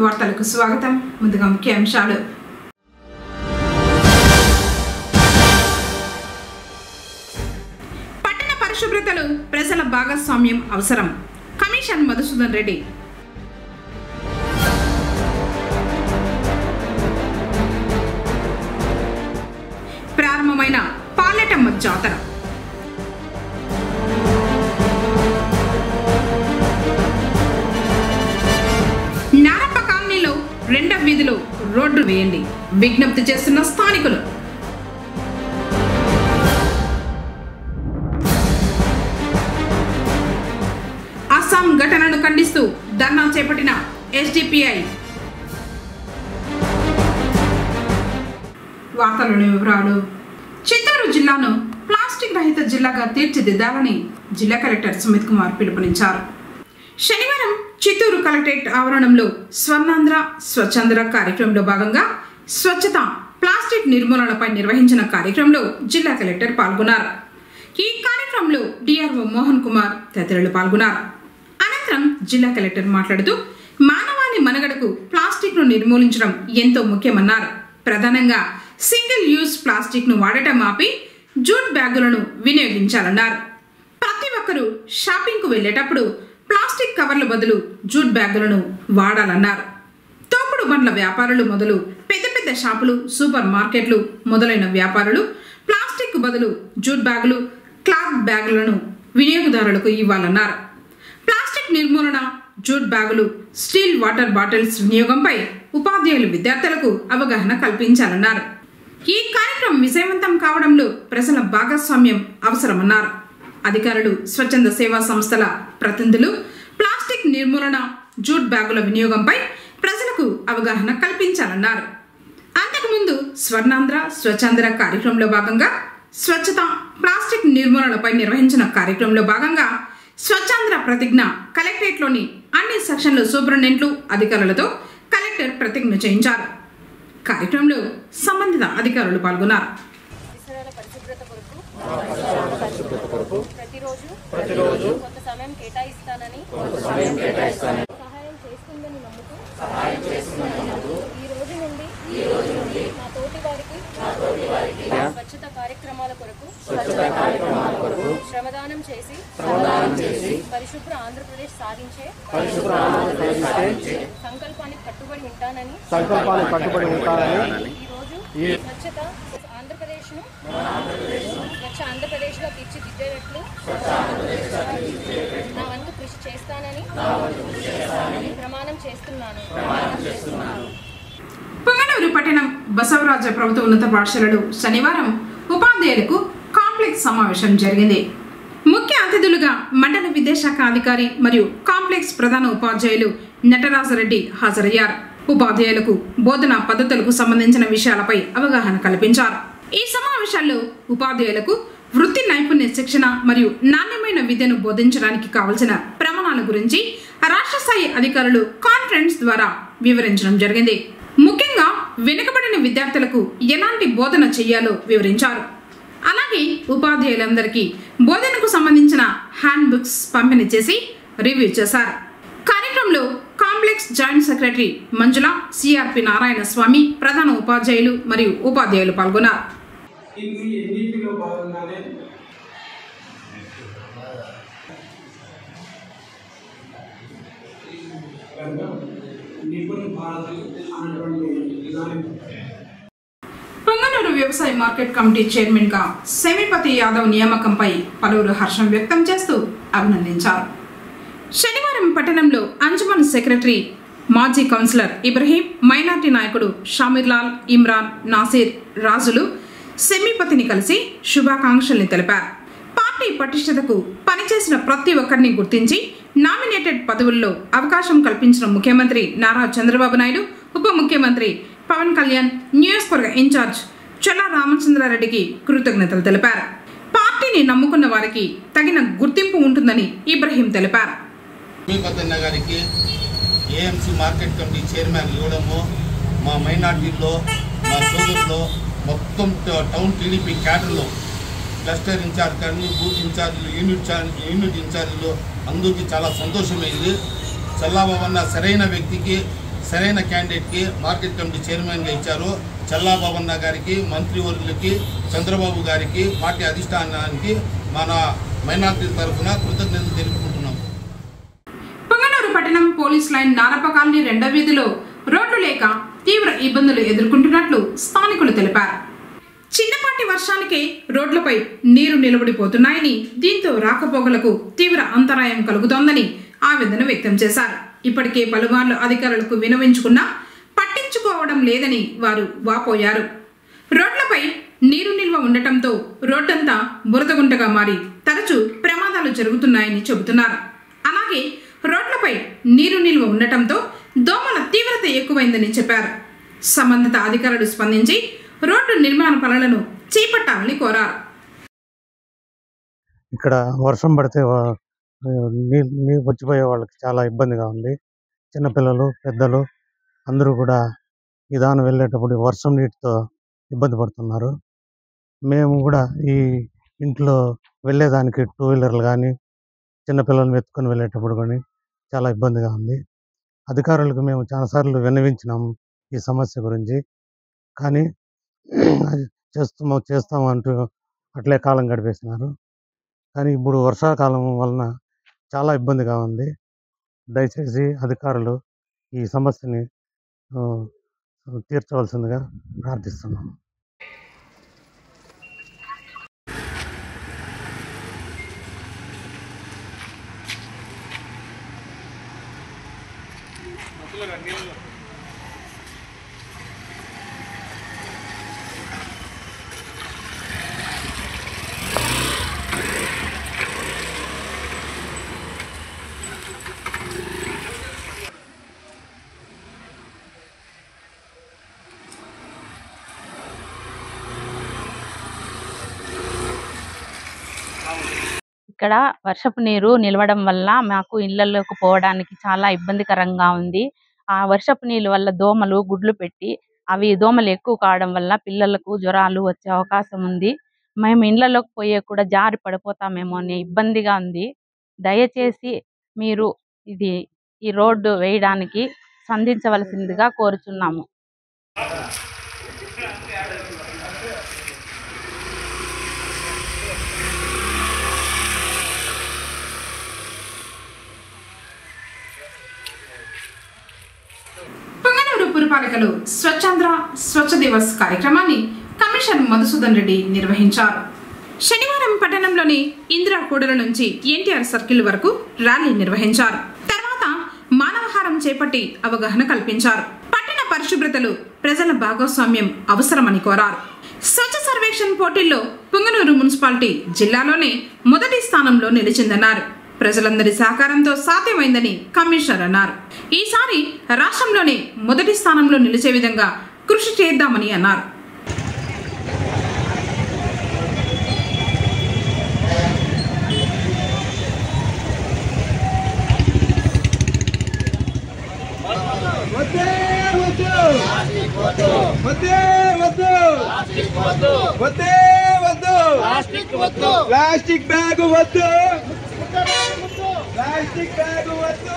వార్తలకు స్వాగతం. ముందుగా ముఖ్యాంశాలు. పట్టణ పరిశుభ్రతలో ప్రజల భాగస్వామ్యం అవసరం. కమిషన్ మధుసూదన్ రెడ్డి. ప్రారంభమైన పాలెటమ్మ జాతర. నారప్ప కాలనీలో రెండవ వీధిలో రోడ్డు వేయండి, విజ్ఞప్తి చేస్తున్న స్థానికులు. అస్సాం ఘటనను ఖండిస్తూ ధర్నా చేపట్టిన ఎస్డిపిఐ. వార్తలోని వివరాలు. చిత్తూరు జిల్లాను ప్లాస్టిక్ రహిత జిల్లాగా తీర్చిదిద్దాలని జిల్లా కలెక్టర్ సుమిత్ కుమార్ పిలుపునిచ్చారు. శనివారం చిత్తూరు కలెక్టరేట్ ఆవరణంలో స్వర్ణాంధ్ర స్వచ్ఛాంధ్ర కార్యక్రమంలో భాగంగా స్వచ్ఛత ప్లాస్టిక్ నిర్మూలనపై నిర్వహించిన కార్యక్రమంలో జిల్లా కలెక్టర్ పాల్గొన్నారు. ఈ కార్యక్రమంలో డిఆర్ఓ మోహన్ కుమార్ తదితరులు పాల్గొన్నారు. అనంతరం జిల్లా కలెక్టర్ మాట్లాడుతూ మానవాళి మనుగడకు ప్లాస్టిక్ ను నిర్మూలించడం ఎంతో ముఖ్యమన్నారు. ప్రధానంగా సింగిల్ యూజ్ ప్లాస్టిక్ ను వాడటం ఆపి జూట్ బ్యాగులను వినియోగించాలన్నారు. ప్రతి ఒక్కరూ షాపింగ్ కు వెళ్లేటప్పుడు ప్లాస్టిక్ కవర్ల బదులు జూట్ బ్యాగులను వాడాలన్నారు. తోపుడు బండ్ల వ్యాపారులు మొదలు పెద్ద పెద్ద షాపులు, సూపర్ మార్కెట్లు మొదలైన వ్యాపారులు ప్లాస్టిక్ బదులు జూట్ బ్యాగులు, క్లాత్ బ్యాగులను వినియోగదారులకు ఇవ్వాలన్నారు. ప్లాస్టిక్ నిర్మూలన, జూట్ బ్యాగులు, స్టీల్ వాటర్ బాటిల్స్ వినియోగంపై ఉపాధ్యాయులు విద్యార్థులకు అవగాహన కల్పించాలన్నారు. ఈ కార్యక్రమం విజయవంతం కావడంలో ప్రజల భాగస్వామ్యం అవసరమన్నారు. అధికారులు, స్వచ్ఛంద సేవా సంస్థల ప్రతినిధులు ప్లాస్టిక్ నిర్మూలన, జూట్ బ్యాగుల వినియోగంపై ప్రజలకు అవగాహన కల్పించాలన్నారు. అంతకుముందు స్వర్ణాంధ్ర స్వచ్ఛాంధ్ర కార్యక్రమంలో భాగంగా స్వచ్ఛత ప్లాస్టిక్ నిర్మూలనపై నిర్వహించిన కార్యక్రమంలో భాగంగా స్వచ్ఛాంధ్ర ప్రతిజ్ఞ కలెక్టరేట్లోని అన్ని సెక్షన్ల సూపరింటెండెంట్లు, అధికారులతో కలెక్టర్ ప్రతిజ్ఞ చేయించారు. కార్యక్రమంలో సంబంధిత అధికారులు పాల్గొన్నారు. ప్రతిరోజు కొంత సమయం కేటాయిస్తానని సహాయం చేస్తుందని నమ్ముతూ ఈ రోజు నుండి నా తోటి వారికి స్వచ్ఛత కార్యక్రమాల కొరకు శ్రమదానం చేసి పరిశుభ్ర ఆంధ్రప్రదేశ్ సాధించే సంకల్పానికి కట్టుబడి ఉంటానని ఈ రోజు స్వచ్ఛత ఆంధ్రప్రదేశ్గా తీర్చిదిద్దేటట్లు నా వంతు కృషి చేస్తానని ప్రమాణం చేస్తున్నాను. పొంగనూరు పట్టణం బసవరాజ ప్రభుత్వ ఉన్నత పాఠశాలలో శనివారం ఉపాధ్యాయులకు కాంప్లెక్స్ సమావేశం జరిగింది. ముఖ్య అతిథులుగా మండల విద్యాశాఖ అధికారి మరియు కాంప్లెక్స్ ప్రధాన ఉపాధ్యాయులు నటరాజరెడ్డి హాజరయ్యారు. ఉపాధ్యాయులకు బోధనా పద్ధతులకు సంబంధించిన విషయాలపై అవగాహన కల్పించారు. ఈ సమావేశాల్లో ఉపాధ్యాయులకు వృత్తి నైపుణ్య శిక్షణ మరియు నాణ్యమైన విద్యను బోధించడానికి కావలసిన ప్రమాణాల గురించి రాష్ట్ర స్థాయి అధికారులు కాన్ఫరెన్స్ ద్వారా వివరించడం జరిగింది. ముఖ్యంగా వెనుకబడిన విద్యార్థులకు ఎలాంటి బోధన చేయాలో వివరించారు. అలాగే ఉపాధ్యాయులందరికీ బోధనకు సంబంధించిన హ్యాండ్ బుక్స్ పంపిణీ చేసి రివ్యూ చేశారు. కార్యక్రమంలో కాంప్లెక్స్ జాయింట్ సెక్రటరీ మంజుల, సిఆర్పి నారాయణ స్వామి, ప్రధాన ఉపాధ్యాయులు మరియు ఉపాధ్యాయులు పాల్గొన్నారు. పొంగనూరు వ్యవసాయ మార్కెట్ కమిటీ చైర్మన్ గా సెమిపతి యాదవ్ నియామకంపై పలువురు హర్షం వ్యక్తం చేస్తూ అభినందించారు. శనివారం పట్టణంలో అంజుమన్ సెక్రటరీ, మాజీ కౌన్సిలర్ ఇబ్రహీం, మైనార్టీ నాయకుడు షామీర్లాల్, ఇమ్రాన్, నాసిర్, రాజులు సెమిపతిని కలిసి శుభాకాంక్షల్ని తెలిపారు. పార్టీ పటిష్టతకు పనిచేసిన ప్రతి ఒక్కరిని గుర్తించి నామినేటెడ్ పదవుల్లో అవకాశం కల్పించిన ముఖ్యమంత్రి నారా చంద్రబాబు నాయుడు, ఉప ముఖ్యమంత్రి పవన్ కళ్యాణ్, నియోజకవర్గ ఇన్ఛార్జ్ చొల్లా రామచంద్రారెడ్డికి కృతజ్ఞతలు తెలిపారు. పార్టీని నమ్ముకున్న వారికి తగిన గుర్తింపు ఉంటుందని ఇబ్రహీం తెలిపారు. గారికి ఏఎంసీ మార్కెట్ కమిటీ చైర్మన్ ఇవ్వడము, మా మైనార్టీల్లో మా సోదరుల్లో మొత్తం టౌన్ టీడీపీ క్యాడర్లో క్లస్టర్ ఇన్ఛార్జ్ కానీ, బూత్ ఇన్ఛార్జీలు, యూనిట్ ఇన్ఛార్జీలు అందరికీ చాలా సంతోషమైంది. చల్లాబాబన్న సరైన వ్యక్తికి సరైన క్యాండిడేట్కి మార్కెట్ కమిటీ చైర్మన్గా ఇచ్చారు. చల్లాబాబన్న గారికి, మంత్రివర్యులకి, చంద్రబాబు గారికి, పార్టీ అధిష్టానానికి మన మైనార్టీ తరఫున కృతజ్ఞతలు తెలుపుకుంటున్నాం. పొంగనూరు పట్టణం పోలీస్ లైన్ నారప్ప కాలనీ 2వ వీధిలో రోడ్లు లేక తీవ్ర ఇబ్బందులు ఎదుర్కొంటున్నట్లు స్థానికులు తెలిపారు. చిన్నపాటి వర్షానికే రోడ్లపై నీరు నిలబడిపోతున్నాయని, దీంతో రాకపోకలకు తీవ్ర అంతరాయం కలుగుతోందని ఆవేదన వ్యక్తం చేశారు. ఇప్పటికే పలుమార్లు అధికారులకు విన్నవించుకున్నా పట్టించుకోవడం లేదని వారు వాపోయారు. రోడ్లపై నీరు నిల్వ ఉండటంతో రోడ్డంతా బురదగుంటగా మారి తరచూ ప్రమాదాలు జరుగుతున్నాయని చెబుతున్నారు. అలాగే రోడ్లపై నీరు నిల్వ ఉండటంతో దోమల తీవ్రత ఎక్కువైందని చెప్పారు. సంబంధిత అధికారులు స్పందించి రోడ్డు నిర్మాణ పనులను చేపట్టాలని కోరారు. ఇక్కడ వర్షం పడితే నీళ్ళు వచ్చిపోయే వాళ్ళకి చాలా ఇబ్బందిగా ఉంది. చిన్నపిల్లలు, పెద్దలు అందరూ కూడా ఈ దాని వెళ్ళేటప్పుడు వర్షం నీటితో ఇబ్బంది పడుతున్నారు. మేము కూడా ఈ ఇంట్లో వెళ్ళేదానికి 2 వీలర్లు కానీ చిన్నపిల్లలను ఎత్తుకొని వెళ్ళేటప్పుడు కానీ చాలా ఇబ్బందిగా ఉంది. అధికారులకు మేము చాలాసార్లు విన్నవించినాము ఈ సమస్య గురించి. కానీ అది చేస్తాము అంటూ అట్లే కాలం గడిపేసినారు. కానీ ఇప్పుడు వర్షాకాలం వలన చాలా ఇబ్బందిగా ఉంది. దయచేసి అధికారులు ఈ సమస్యని తీర్చవలసిందిగా ప్రార్థిస్తున్నాము. ఇక్కడ వర్షపు నీరు నిలవడం వల్ల మాకు ఇళ్లలోకి పోవడానికి చాలా ఇబ్బందికరంగా ఉంది. ఆ వర్షపు నీళ్ళ వల్ల దోమలు గుడ్లు పెట్టి అవి దోమలు ఎక్కువ కావడం వల్ల పిల్లలకు జ్వరాలు వచ్చే అవకాశం ఉంది. మేము ఇళ్లలోకి పోయే కూడా జారి పడిపోతామేమో అనే ఇబ్బందిగా ఉంది. దయచేసి మీరు ఈ రోడ్డు వేయడానికి స్పందించవలసిందిగా కోరుచున్నాము. పొంగనూరు పురపాలికలో స్వచ్ఛాంధ్ర స్వచ్ఛ దివస్ కార్యక్రమాన్ని కమిషనర్ మధుసూదన్ రెడ్డి నిర్వహించారు. శనివారం పట్టణంలోని ఇందిరా కూడల నుంచి ఎన్టీఆర్ సర్కిల్ వరకు ర్యాలీ నిర్వహించారు. తర్వాత మానవహారం చేపట్టి అవగాహన కల్పించారు. పట్టణ పరిశుభ్రతలో ప్రజల భాగస్వామ్యం అవసరమని కోరారు. స్వచ్ఛ సర్వేక్షణ్ పోటీల్లో పొంగనూరు మున్సిపాలిటీ జిల్లాలోనే మొదటి స్థానంలో నిలిచిందన్నారు. ప్రజలందరి సహకారంతో సాధ్యమైందని కమిషనర్ అన్నారు. ఈసారి రాష్ట్రంలోనే మొదటి స్థానంలో నిలిచే విధంగా కృషి చేద్దామని అన్నారు. ప్లాస్టిక్ బ్యాగ్ వద్దు, ప్లాస్టిక్ బ్యాగ్ వద్దు, ప్లాస్టిక్ బ్యాగ్ వద్దు.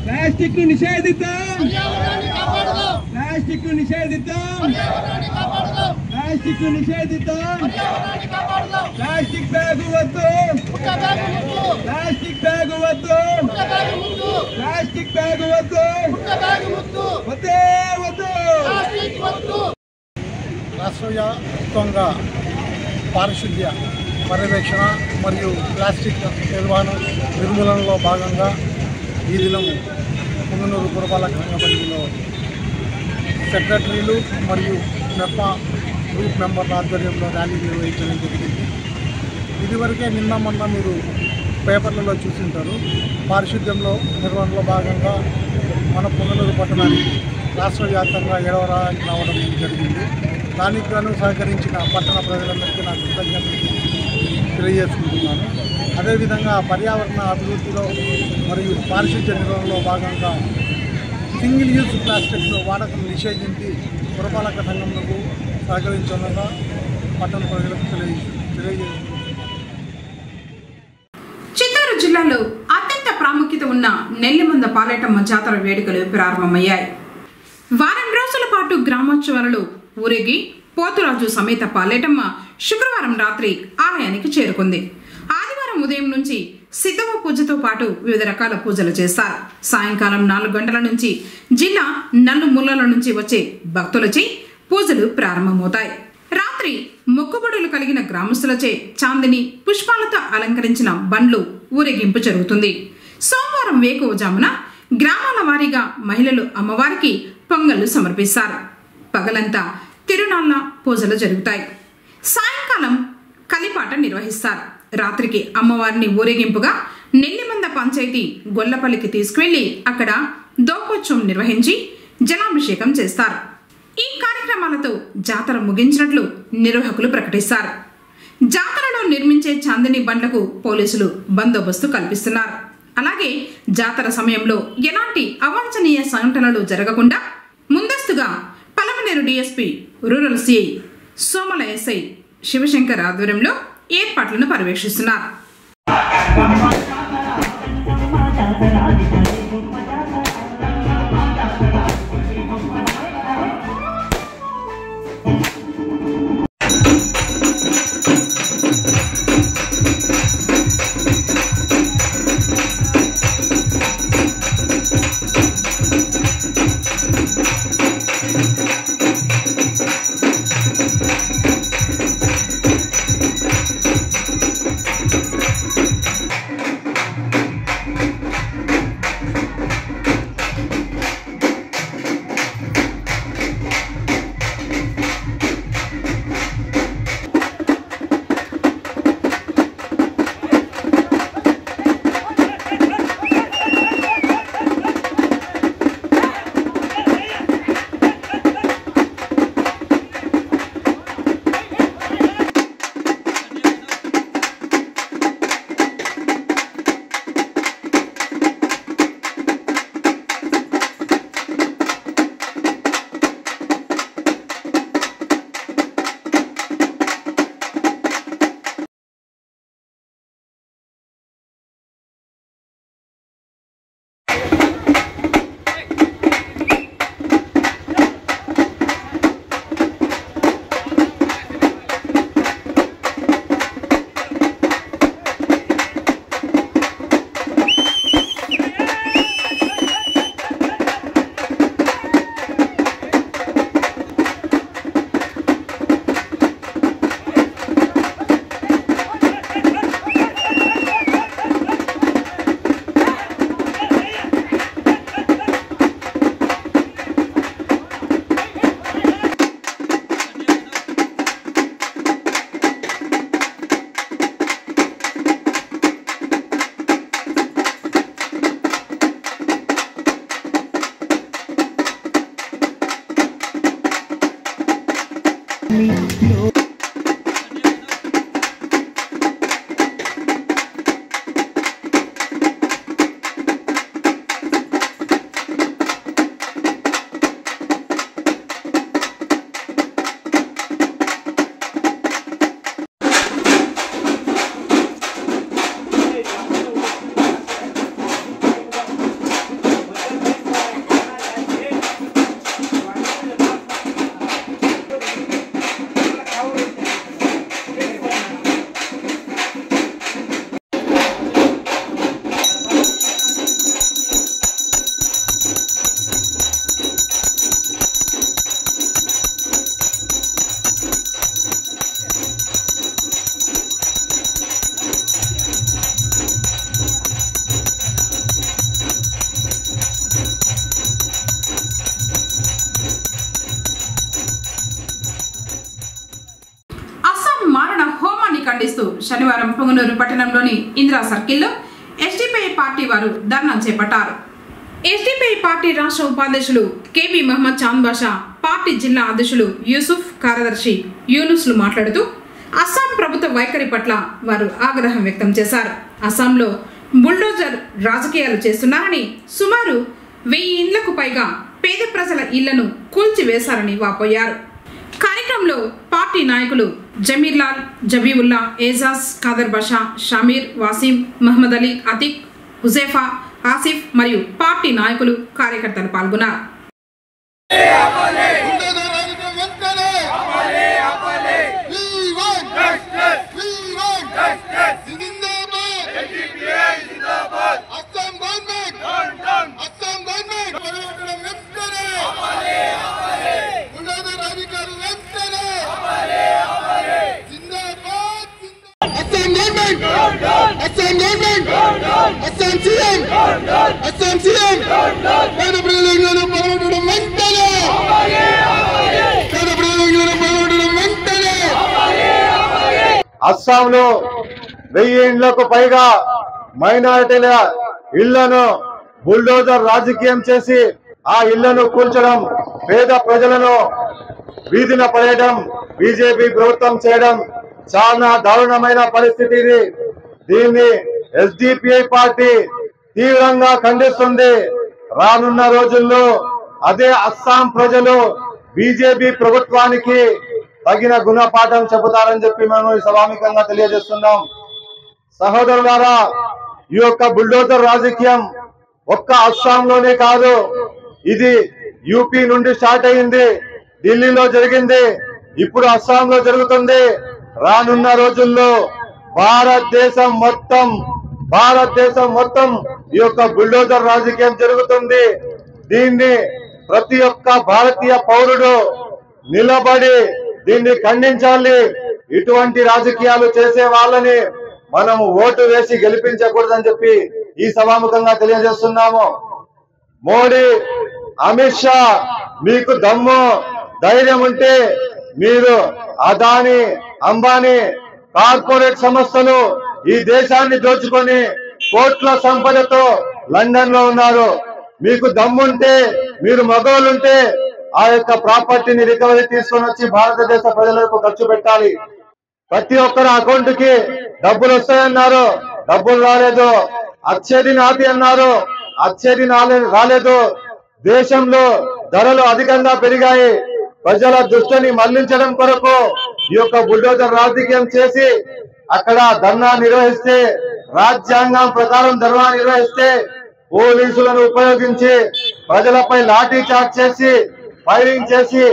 ప్లాస్టిక్ నిషేధిద్దాం, ప్లాస్టిక్ నిషేధిద్దాం, ప్లాస్టిక్ నిషేధిద్దాం, ప్లాస్టిక్ బ్యాగ్ వద్దు, ప్లాస్టిక్ బ్యాగ్ వద్దు, ప్లాస్టిక్ బ్యాగ్ వద్దు, వద్దే వద్దు. రాష్ట్ర వ్యాప్తంగా పారిశుద్ధ్య పర్యవేక్షణ మరియు ప్లాస్టిక్ నిర్వహణలో భాగంగా ఈ దినం పుంగనూరు పురపాలక సంఘ పరిధిలో సెక్రటరీలు మరియు మెప్పా గ్రూప్ మెంబర్ల ఆధ్వర్యంలో ర్యాలీ నిర్వహించడం జరిగింది. ఇదివరకే నిన్న మొన్న మీరు పేపర్లలో చూసింటారు. పారిశుద్ధ్యంలో నిర్వహణలో భాగంగా మన పుంగనూరు పట్టణానికి రాష్ట్ర వ్యాప్తంగా 7వ ర్యాంక్ రావడం జరిగింది. దానికి గాను సహకరించిన పట్టణ ప్రజలందరికీ నా కృతజ్ఞతలు తెలియజేసుకుంటున్నాను. అదేవిధంగా పర్యావరణ అభివృద్ధిలో మరియు పారిశుద్ధ్య నిర్వహణలో భాగంగా సింగిల్ యూజ్ ప్లాస్టిక్స్ వాడకం నిషేధించి పురపాలక సంఘంలో సహకరించాలని పట్టణ ప్రజలకు తెలియజేస్తున్నాను. చిత్తూరు జిల్లాలో అత్యంత ప్రాముఖ్యత ఉన్న నెల్లిమంద పాలేటమ్మ జాతర వేడుకలు ప్రారంభమయ్యాయి. వారం రోజుల పాటు గ్రామోత్సవాలలో ఊరేగి పోతురాజు సమేత పాలేటమ్మ శుక్రవారం రాత్రి ఆలయానికి చేరుకుంది. ఆదివారం ఉదయం నుంచి సిద్ధవ పూజతో పాటు వివిధ రకాల పూజలు చేస్తారు. సాయంకాలం 4 గంటల నుంచి జిల్లా నలుమూలల నుంచి వచ్చే భక్తులచే పూజలు ప్రారంభమవుతాయి. రాత్రి మొక్కుబడులు కలిగిన గ్రామస్తులచే చాందిని పుష్పాలతో అలంకరించిన బండ్లు ఊరేగింపు జరుగుతుంది. సోమవారం వేకువజామున గ్రామాల వారీగా మహిళలు అమ్మవారికి పొంగళ్లు సమర్పిస్తారు. పగలంతా తిరునాళ్ల పూజలు జరుగుతాయి. సాయంకాలం కలిపాట నిర్వహిస్తారు. రాత్రికి అమ్మవారిని ఊరేగింపుగా నెల్లిమంద పంచాయతీ గొల్లపల్లికి తీసుకువెళ్లి అక్కడ దోపోత్సవం నిర్వహించి జలాభిషేకం చేస్తారు. ఈ కార్యక్రమాలతో జాతర ముగించినట్లు నిర్వాహకులు ప్రకటిస్తారు. జాతరలో నిర్మించే చాందిని బండ్లకు పోలీసులు బందోబస్తు కల్పిస్తున్నారు. అలాగే జాతర సమయంలో ఎలాంటి అవాంఛనీయ సంఘటనలు జరగకుండా ముందస్తుగా Palamaneru DSP rural CI Somala SI Shivashankar ఆధ్వర్యంలో ఏర్పాట్లను పర్యవేక్షిస్తున్నారు. ఖండిస్తూ శనివారం పొంగనూరు పట్టణంలోని ఇందిరా సర్కిల్లో ఎస్డిపిఐ పార్టీ వారు ధర్నా చేపట్టారు. ఎస్డిపిఐ పార్టీ రాష్ట్ర ఉపాధ్యక్షులు కేబీ మహమ్మద్ చాంద్ బాషా, పార్టీ జిల్లా అధ్యక్షులు యూసుఫ్, కార్యదర్శి యూనుస్లు మాట్లాడుతూ అస్సాం ప్రభుత్వ వైఖరి పట్ల వారు ఆగ్రహం వ్యక్తం చేశారు. అస్సాంలో బుల్డోజర్ రాజకీయాలు చేస్తున్నారని, సుమారు 1000 ఇండ్లకు పైగా పేద ప్రజల ఇళ్లను కూల్చివేశారని వాపోయారు. కార్యక్రమంలో పార్టీ నాయకులు జమీర్లాల్, జబీవుల్లా, ఏజాజ్, ఖాదర్ బాషా, షమీర్, వాసీం, మహమ్మద్ అలీ, అతిక్, హుజైఫా, ఆసిఫ్ మరియు పార్టీ నాయకులు, కార్యకర్తలు పాల్గొన్నారు. అస్సాంలో 1000 ఇండ్లకు పైగా మైనారిటీల ఇళ్లను బుల్డోజర్ రాజకీయం చేసి ఆ ఇళ్లను కూల్చడం, పేద ప్రజలను వీధిన పడేయడం బీజేపీ ప్రభుత్వం చేయడం చాలా దారుణమైన పరిస్థితి ఇది. దీన్ని ఎస్డిపిఐ పార్టీ తీవ్రంగా ఖండిస్తుంది. రానున్న రోజుల్లో అదే అస్సాం ప్రజలు బీజేపీ ప్రభుత్వానికి తగిన గుణపాఠం చెబుతారని చెప్పి మేము ఈ సభాముఖంగా తెలియజేస్తున్నాం. సహోదరులారా, ఈ యొక్క బుల్డోజర్ రాజకీయం ఒక్క అస్సాంలోనే కాదు, ఇది యూపీ నుండి స్టార్ట్ అయింది, ఢిల్లీలో జరిగింది, ఇప్పుడు అస్సాంలో జరుగుతుంది. రానున్న రోజుల్లో భారతదేశం మొత్తం ఈ యొక్క బుల్డోజర్ రాజకీయం జరుగుతుంది. దీన్ని ప్రతి ఒక్క భారతీయ పౌరుడు నిలబడి దీన్ని ఖండించాలి. ఇటువంటి రాజకీయాలు చేసే వాళ్ళని మనం ఓటు వేసి గెలిపించకూడదని చెప్పి ఈ సభాముఖంగా తెలియజేస్తున్నాము. మోడీ, అమిత్ షా, మీకు దమ్ము ధైర్యం ఉంటే మీరు అదాని, అంబానీ కార్పొరేట్ సంస్థలు ఈ దేశాన్ని దోచుకొని కోట్ల సంపదతో లండన్ లో ఉన్నారు. మీకు దమ్ముంటే, మీరు మగవాళ్ళుంటే ఆ యొక్క ప్రాపర్టీని రికవరీ తీసుకొని వచ్చి భారతదేశ ప్రజలకు ఖర్చు పెట్టాలి. ప్రతి ఒక్కరి అకౌంట్ కి డబ్బులు వస్తాయన్నారు, డబ్బులు రాలేదు. అచ్చేది నాటి అన్నారు, అచ్చేది రాలేదు. దేశంలో ధరలు అధికంగా పెరిగాయి. ప్రజల దృష్టిని మళ్లించడం కొరకు ఈ యొక్క బుల్డోజర్ రాజకీయం చేసి అక్కడ ధర్నా నిర్వహిస్తే, రాజ్యాంగం ప్రకారం ధర్నా నిర్వహిస్తే పోలీసులను ఉపయోగించి ప్రజలపై లాఠీ చార్జ్ చేసి ఫైరింగ్ చేసి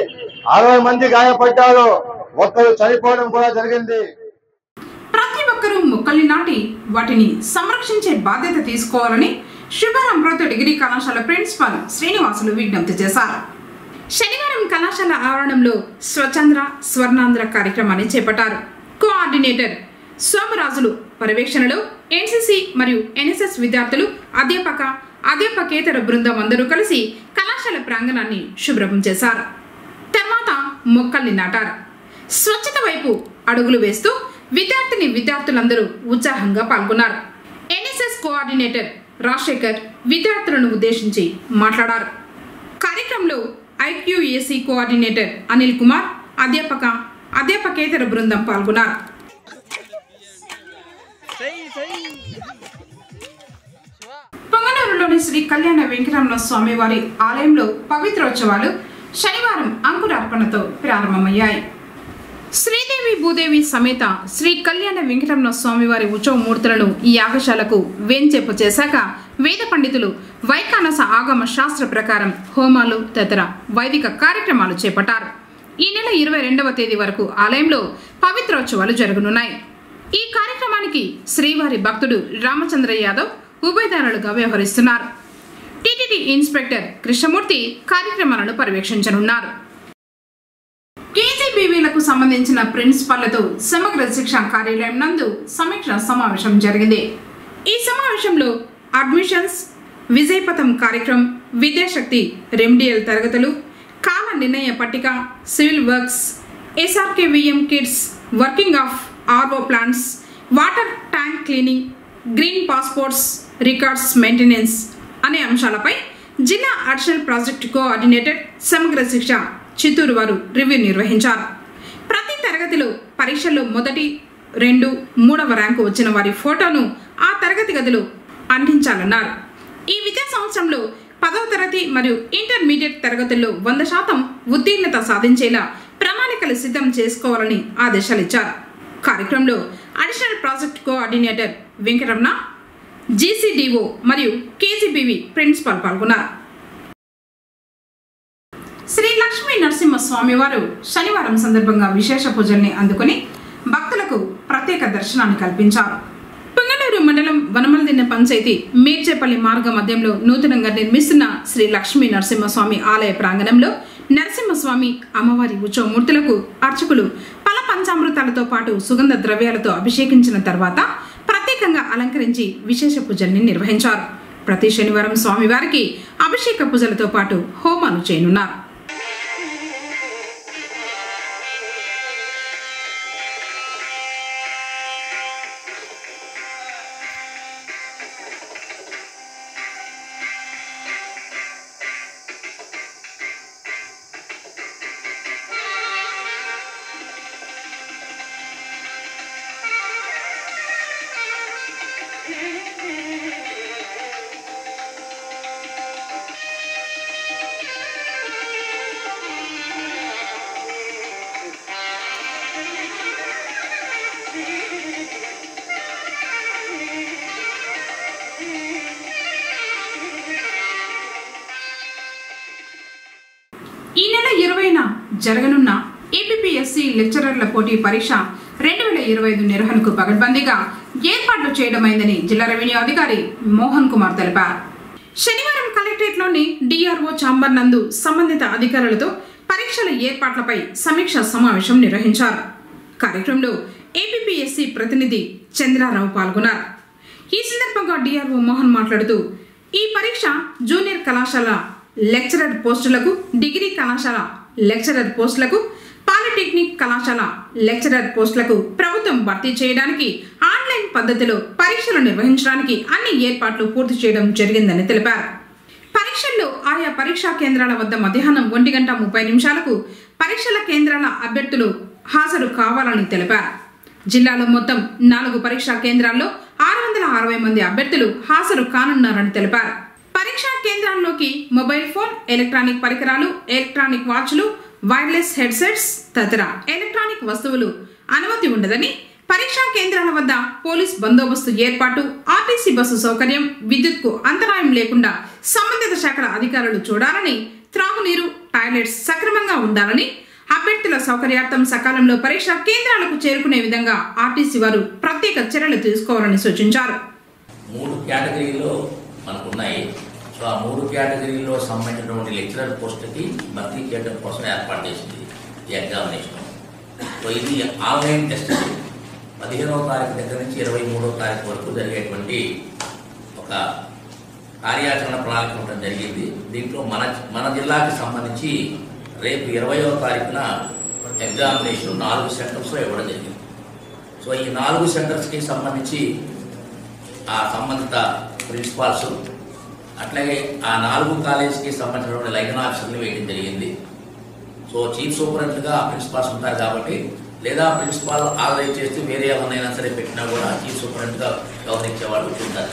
60 మంది గాయపడ్డారు, ఒక్కరు చనిపోవడం కూడా జరిగింది. ప్రతి ఒక్కరూ మొక్కల్ని నాటి వాటిని సంరక్షించే బాధ్యత తీసుకోవాలని శుభారం ప్రభుత్వ డిగ్రీ కళాశాల ప్రిన్సిపాల్ శ్రీనివాసులు విజ్ఞప్తి చేశారు. శనివారం కళాశాల ఆవరణంలో స్వచ్ఛంద్ర స్వర్ణాంధ్ర కార్యక్రమాన్ని చేపట్టారు. కోఆర్డినేటర్ సోమరాజులు పర్యవేక్షణలో ఎన్సీసీ మరియు ఎన్ఎస్ఎస్ విద్యార్థులు, అధ్యాపకేతర బృందం అందరూ కలిసి కళాశాల ప్రాంగణాన్ని శుభ్రం చేశారు. తర్వాత మొక్కల్ని నాటారు. స్వచ్ఛత వైపు అడుగులు వేస్తూ విద్యార్థులందరూ ఉత్సాహంగా పాల్గొన్నారు. ఎన్ఎస్ఎస్ కోఆర్డినేటర్ రాజశేఖర్ విద్యార్థులను ఉద్దేశించి మాట్లాడారు. కార్యక్రమంలో ఐక్యూఏసీ కోఆర్డినేటర్ అనిల్ కుమార్, అధ్యాపకేతర బృందం పాల్గొన్నారు. పొంగనూరులోని శ్రీ కళ్యాణ వెంకటరమణ స్వామి వారి ఆలయంలో పవిత్రోత్సవాలు శనివారం అంకురార్పణతో ప్రారంభమయ్యాయి. శ్రీదేవి భూదేవి సమేత శ్రీ కళ్యాణ వెంకటరమణ స్వామి వారి ఉత్సవ మూర్తులను ఈ యాగశాలకు వేంచేపు చేశాక వేద పండితులు వైఖానస ఆగమ శాస్త్ర ప్రకారం హోమాలు తదితర వైదిక కార్యక్రమాలు చేపట్టారు. ఈ నెల 22వ తేదీ వరకు ఆలయంలో పవిత్రోత్సవాలు జరగనున్నాయి. ఈ కార్యక్రమానికి శ్రీవారి భక్తుడు రామచంద్ర యాదవ్ ఉభయదారులుగా వ్యవహరిస్తున్నారు. టీటీడీ ఇన్స్పెక్టర్ కృష్ణమూర్తి కార్యక్రమాలను పర్యవేక్షించనున్నారు. కేజీబీవీలకు సంబంధించిన ప్రిన్సిపాళ్లతో సమగ్ర శిక్షణ కార్యాలయం నందు సమీక్ష సమావేశం జరిగింది. ఈ సమావేశంలో అడ్మిషన్స్, విజయపథం కార్యక్రమం, విద్యాశక్తి రెమిడియల్ తరగతులు, కాల నిర్ణయ పట్టిక, civil works, SRKVM kids, working of RO plants, water tank cleaning, green passports, records maintenance అనే అంశాలపై జిల్లా అడిషనల్ ప్రాజెక్ట్ కోఆర్డినేటర్ సమగ్ర శిక్ష చిత్తూరు వారు రివ్యూ నిర్వహించారు. ప్రతి తరగతిలో పరీక్షల్లో 1, 2, 3వ ర్యాంకు వచ్చిన వారి ఫోటోను ఆ తరగతి గదిలో అందించాలన్నారు. ఈ విద్యా సంవత్సరంలో 10వ తరగతి మరియు ఇంటర్మీడియట్ తరగతుల్లో 100% ఉత్తీర్ణత సాధించేలా ప్రణాళికలు సిద్ధం చేసుకోవాలని ఆదేశాలిచ్చారు. కార్యక్రమంలో additional project coordinator Venkataramana, GCDO మరియు కేజీబీవీ ప్రిన్సిపాల్ పాల్గొన్నారు. శ్రీ లక్ష్మీ నరసింహస్వామి వారు శనివారం సందర్భంగా విశేష పూజల్ని అందుకుని భక్తులకు ప్రత్యేక దర్శనాన్ని కల్పించారు. పుంగనూరు మండలం వనమలదిన్నె పంచాయతీ మేడ్చేపల్లి మార్గ మధ్యంలో నూతనంగా నిర్మిస్తున్న శ్రీ లక్ష్మీ నరసింహస్వామి ఆలయ ప్రాంగణంలో నరసింహస్వామి అమ్మవారి ఉత్సవమూర్తులకు అర్చకులు పల పంచామృతాలతో పాటు సుగంధ ద్రవ్యాలతో అభిషేకించిన తర్వాత ప్రత్యేకంగా అలంకరించి విశేష పూజల్ని నిర్వహించారు. ప్రతి శనివారం స్వామివారికి అభిషేక పూజలతో పాటు హోమాలు చేయనున్నారు. ఈ నెల 20న జరగనున్న ఏపీఎస్సీ లెక్చరర్ల పోటీ పరీక్ష 2025 నిర్వహణకు పగడ్బందీగా ఏర్పాట్లు చేయడమైందని జిల్లా రెవెన్యూ అధికారి మోహన్ కుమార్ తెలిపారు. శనివారం కలెక్టరేట్లోని డిఆర్ఓ ఛాంబర్ నందు సంబంధిత అధికారులతో పరీక్షల ఏర్పాట్లపై సమీక్షా సమావేశం నిర్వహించారు. కార్యక్రమంలో ఏపీఎస్సీ ప్రతినిధి చంద్రారావు పాల్గొన్నారు. ఈ సందర్భంగా డిఆర్ఓ మోహన్ మాట్లాడుతూ ఈ పరీక్ష జూనియర్ కళాశాల లెక్చరర్ పోస్టులకు, డిగ్రీ కళాశాల లెక్చరర్ పోస్టులకు, పాలిటెక్నిక్ కళాశాల లెక్చరర్ పోస్టులకు ప్రభుత్వం భర్తీ చేయడానికి ఆన్లైన్ పద్ధతిలో పరీక్షలు నిర్వహించడానికి అన్ని ఏర్పాట్లు పూర్తి చేయడం జరిగిందని తెలిపారు. పరీక్షల్లో ఆయా పరీక్షా కేంద్రాల వద్ద మధ్యాహ్నం 1:30 పరీక్షల కేంద్రాల అభ్యర్థులు హాజరు కావాలని తెలిపారు. జిల్లాలో మొత్తం 4 పరీక్షా కేంద్రాల్లో 660 మంది అభ్యర్థులు హాజరు కానున్నారని తెలిపారు. పరీక్షా కేంద్రాల్లోకి మొబైల్ ఫోన్, ఎలక్ట్రానిక్ పరికరాలు, ఎలక్ట్రానిక్ వాచ్లు, వైర్లెస్ హెడ్సెట్స్ తదితర ఎలక్ట్రానిక్ వస్తువులు అనుమతి ఉండదని, పరీక్షా కేంద్రాల వద్ద పోలీస్ బందోబస్తు ఏర్పాటు, ఆర్టీసీ బస్సు సౌకర్యం, విద్యుత్కు అంతరాయం లేకుండా సంబంధిత శాఖల అధికారులు చూడాలని, త్రాగునీరు, టాయిలెట్స్ సక్రమంగా ఉండాలని, అభ్యర్థుల సౌకర్యార్థం సకాలంలో పరీక్షా కేంద్రాలకు చేరుకునే విధంగా ఆర్టీసీ వారు ప్రత్యేక చర్యలు తీసుకోవాలని సూచించారు. 3 కేటగిరీలో మనకు ఉన్నాయి. సో ఆ 3 కేటగిరీలో సంబంధించినటువంటి లెక్చరర్ పోస్టుకి భర్తీ చేయడం కోసం ఏర్పాటు చేసింది ఈ ఎగ్జామినేషన్. సో ఇది ఆన్లైన్ టెస్ట్. 15వ తారీఖు దగ్గర నుంచి 23వ తారీఖు వరకు జరిగేటువంటి ఒక కార్యాచరణ ప్రణాళిక ఉండడం జరిగింది. దీంట్లో మన జిల్లాకి సంబంధించి రేపు 20వ తారీఖున ఎగ్జామినేషన్ 4 సెంటర్స్లో ఇవ్వడం జరిగింది. సో ఈ 4 సెంటర్స్కి సంబంధించి ఆ సంబంధిత ప్రిన్సిపాల్స్, అట్లాగే ఆ 4 కాలేజీకి సంబంధించినటువంటి లైన్ ఆఫీసర్ని వేయడం జరిగింది. సో చీఫ్ సూపరింటెండెంట్గా ప్రిన్సిపాల్స్ ఉంటారు కాబట్టి, లేదా ప్రిన్సిపాల్ ఆర్డర్ చేస్తే వేరే ఎవరినైనా సరే పెట్టినా కూడా చీఫ్ సూపరింటెండెంట్గా వ్యవహరించేవాళ్ళు ఉంటారు.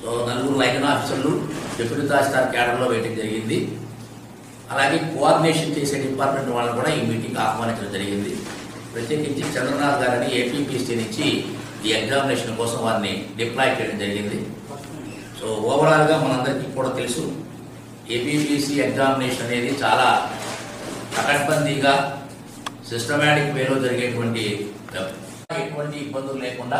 సో 4 లైన్ ఆఫీసర్లు డిప్యూటీ తహసీల్దార్ క్యాడర్లో వేయడం జరిగింది. అలాగే కోఆర్డినేషన్ చేసే డిపార్ట్మెంట్ వాళ్ళని కూడా ఈ మీటింగ్ ఆహ్వానించడం జరిగింది. ప్రత్యేకించి చంద్రనాథ్ గారిని ఏపీఎస్సీ నుంచి ఈ ఎగ్జామినేషన్ కోసం వారిని డిప్లాయ్ చేయడం జరిగింది. సో ఓవరాల్గా మనందరికీ కూడా తెలుసు, ఏపీఎస్సీ ఎగ్జామినేషన్ అనేది చాలా పకడ్బందీగా సిస్టమేటిక్ వేలో జరిగేటువంటి, ఎటువంటి ఇబ్బందులు లేకుండా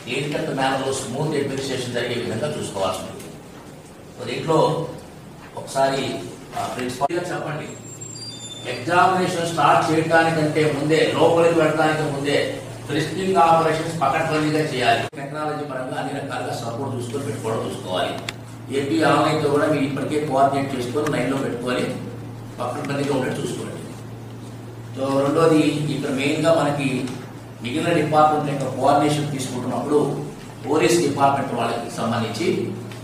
క్లీన్ కట్ మేనర్లో స్మూత్ అడ్మినిస్ట్రేషన్ జరిగే విధంగా చూసుకోవాల్సి ఉంటుంది. సో దీంట్లో ఒకసారి ప్రిన్సిపల్గా చెప్పండి, ఎగ్జామినేషన్ స్టార్ట్ చేయడానికంటే ముందే, లోపలికి వెళ్ళడానికి ముందే ఫ్రిస్కింగ్ ఆపరేషన్స్ పకడ్బందీగా చేయాలి. టెక్నాలజీ పరంగా అన్ని రకాలుగా సపోర్ట్ చూసుకోవాలి. ఏపీ ఆన్లైన్తో కూడా మీరు ఇప్పటికే కోఆర్డినేట్ చేసుకొని లైన్లో పెట్టుకొని పకడ్బందీగా ఉండేది చూసుకోండి. సో రెండోది, ఇక్కడ మెయిన్గా మనకి మిగిలిన డిపార్ట్మెంట్ యొక్క కోఆర్డినేషన్ తీసుకుంటున్నప్పుడు పోలీస్ డిపార్ట్మెంట్ వాళ్ళకి సంబంధించి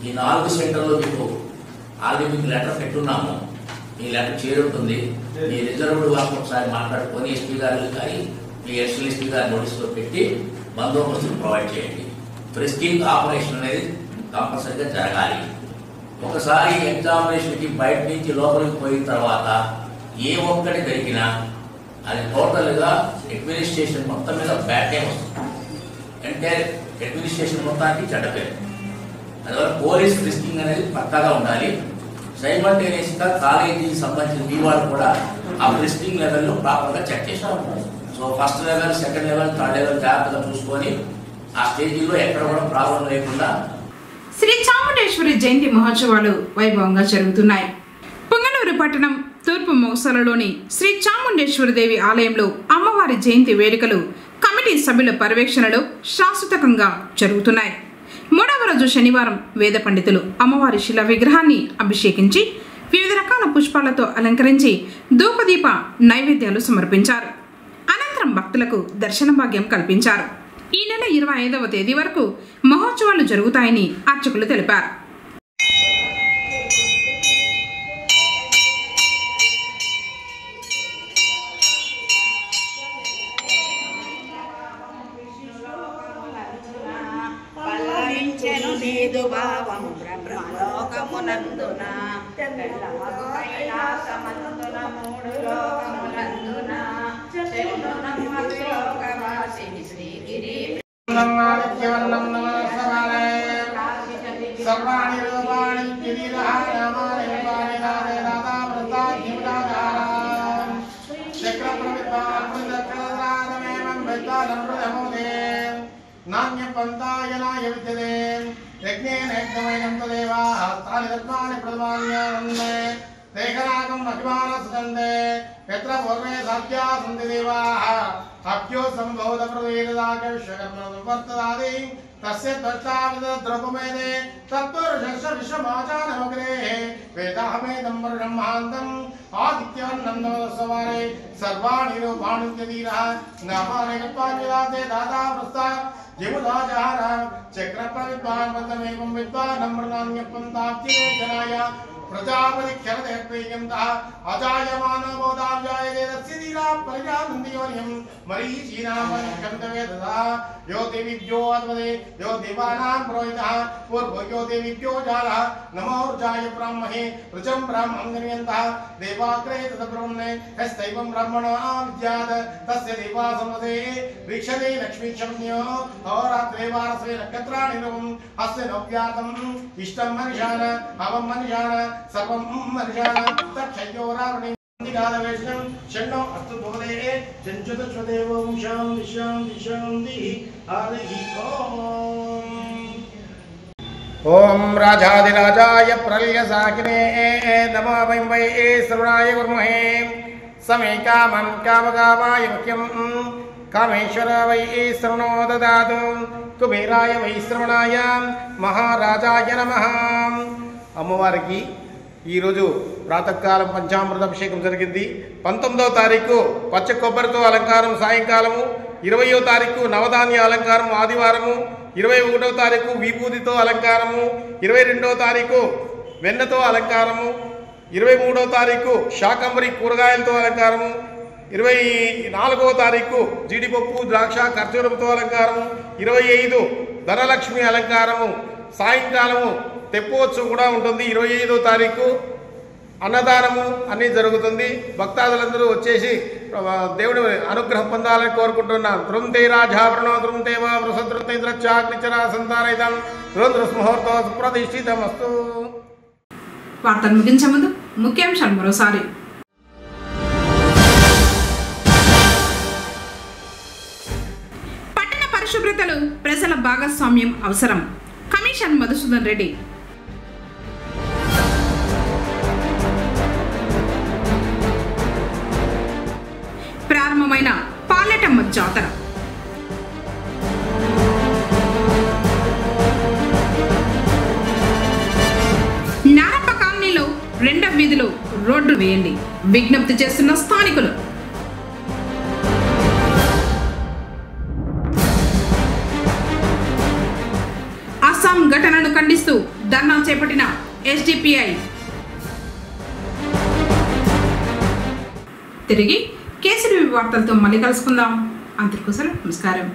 ఈ 4 సెంటర్లో మీకు ఆల్రెడీ మీకు లెటర్ పెట్టున్నాము. మీ లెటర్ చేరుతుంది. మీ రిజర్వ్డ్ వాళ్ళకి ఒకసారి మాట్లాడుకొని ఎస్పీ గారు కానీ మీ ఎస్ఎల్ ఎస్పీ గారి నోటీసులో పెట్టి బందోబస్తులు ప్రొవైడ్ చేయండి. ఫ్రెస్కింగ్ ఆపరేషన్ అనేది కంపల్సరీగా జరగాలి. ఒకసారి ఎగ్జామినేషన్కి బయట నుంచి లోపలికి పోయిన తర్వాత ఏ ఒక్కటి జరిగినా అది టోటల్గా అడ్మినిస్ట్రేషన్ మొత్తం మీద బ్యాడ్ నేమ్ వస్తుంది. అంటే అడ్మినిస్ట్రేషన్ మొత్తానికి చెడ్డ పేరు. అందువల్ల పోలీస్ ఫ్రెస్కింగ్ అనేది పక్కాగా ఉండాలి. సైమల్టేనియస్గా కాలేజీకి సంబంధించిన మీ వాళ్ళు కూడా ఆ ఫ్రెస్కింగ్ లెవెల్లో ప్రాపర్గా చెక్ చేస్తారు. So first level, second level, third level జాగ్రత్తగా చూసుకొని ఆ స్టేజీలో ఎక్కడ కూడా ప్రాబ్లం లేకుండా. శ్రీ చాముండేశ్వరి జయంతి మహోత్సవాలు వైభవంగా జరుగుతున్నాయి. పొంగనూరు పట్టణం తూర్పు మోసలలోని శ్రీ చాముండేశ్వరిదేవి ఆలయంలో అమ్మవారి జయంతి వేడుకలు కమిటీ సభ్యుల పర్యవేక్షణలో శాశ్వతంగా జరుగుతున్నాయి. 3వ రోజు శనివారం వేద పండితులు అమ్మవారి శిలా విగ్రహాన్ని అభిషేకించి వివిధ రకాల పుష్పాలతో అలంకరించి ధూపదీప నైవేద్యాలు సమర్పించారు. అనంతరం భక్తులకు దర్శన భాగ్యం కల్పించారు. ఈ నెల 25వ తేదీ వరకు మహోత్సవాలు జరుగుతాయని అర్చకులు తెలిపారు. सर्वाणि रूपाणि गिरिराहारामानि रूपाणि नादे नादा प्रसाद्यमुदाधाराम् चक्रप्रविद्वान्मृतक्रदरादमेवं विद्वानमृतमोदे नान्यपन्थाय नाय विद्यते यज्ञेन यज्ञमयं तदेवाः तानि धर्माणि प्रथमान्यानन्दे देहनाकं महिमानसुतन्दे यत्र पूर्वे सत्या सन्ति देवाः अभ्यो सम्भोधप्रवेददाकविश्वकर्मवर्तदादि तस्य त्वष्टाविद्रौपमेदे तत्पुरुषस्य विश्वमाचारमग्रे वेदाहमेदं ब्रह्मान्तम् आदित्यवन्नं नमस्वारे सर्वाणि रूपाणि त्यदीरः नामानि कल्पान्विदाते दाता प्रस्ता जिमुदाचार चक्रप्रविद्वान् वन्दमेवं विद्वान् नम्रनान्यपन्ताब्जिने जनाय प्रजापति क्षरदेर्पयन्तः अजायमानो बोधाव्यायते तस्य दीरा परिजानन्दियोनियं मरीचीनामनिकन्तवेदः यो देवीभ्यो अद्वदे यो देवानां पुरोहितः पूर्वो यो देवीभ्यो जालः नमोर्जाय ब्राह्मणे ऋचं ब्राह्मं गणयन्तः देवाग्रे तद्ब्रह्मणे यस्तैवं ब्राह्मणो विद्यात् तस्य देवा संवदे वीक्षते लक्ष्मीक्षम्यो अहोरात्रे वारस्वे नक्षत्राणि रूपम् अस्य नव्यातम् इष्टं मनुष्यान् अवं मनुष्यान् सर्वं मनुष्यान् तक्षयोरावणि निगादवेशनं शन्नो अस्तु बोधे चञ्चुतश्वदेवो शान्ति शान्ति शान्तिः हरिः ॐ राजाधिराजाय प्रलयसाकिने नमो वै वै श्रवणाय कुर्महे समे कामं कामकामाय मुख्यं कामेश्वर वै श्रवणो ददातु कुबेराय वै श्रवणाय महाराजाय नमः అమ్మవారికి ఈరోజు ప్రాతకాలం పంచామృత అభిషేకం జరిగింది. 19వ తారీఖు పచ్చ కొబ్బరితో అలంకారం సాయంకాలము, 20వ తారీఖు నవధాన్య అలంకారం ఆదివారము, 21వ తారీఖు విభూతితో అలంకారము, 22వ తారీఖు వెన్నతో అలంకారము, 23వ తారీఖు శాకంబరి కూరగాయలతో అలంకారము, 24వ తారీఖు జీడిపప్పు ద్రాక్ష ఖర్జూరంతో అలంకారము, 25 ధనలక్ష్మి అలంకారము, సాయంకాలము తెప్పోత్సవం కూడా ఉంటుంది. 25వ తారీఖు అన్నదానము అన్నీ జరుగుతుంది. భక్తాదులందరూ వచ్చేసి దేవుడి అనుగ్రహం పొందాలని కోరుకుంటున్నాం. ధృంతే రాజాభరణో ధృంతేవ వృషధృంతేంద్రచాగ్నిచరా సంతానైతం ధృంద్రస్ముహూర్తో సుప్రతిష్ఠితమస్తు. వార్తలు ముగించే ముందు ముఖ్యాంశాలు మరోసారి. పట్టణ పరిశుభ్రతలో ప్రజల భాగస్వామ్యం అవసరం. కమిషన్ మధుసూదన్ రెడ్డి. ప్రారంభమైన పాలెటమ్మ జాతర. నారప్ప కాలనీలో 2వ వీధిలో రోడ్డు వేయండి విజ్ఞప్తి చేస్తున్న స్థానికులు. ఖండిస్తూ ధర్నా చేపట్టిన ఎస్డిపిఐ. తిరిగి కేసీటీవీ వార్తలతో మళ్ళీ కలుసుకుందాం. అంతకు సెలవు. నమస్కారం.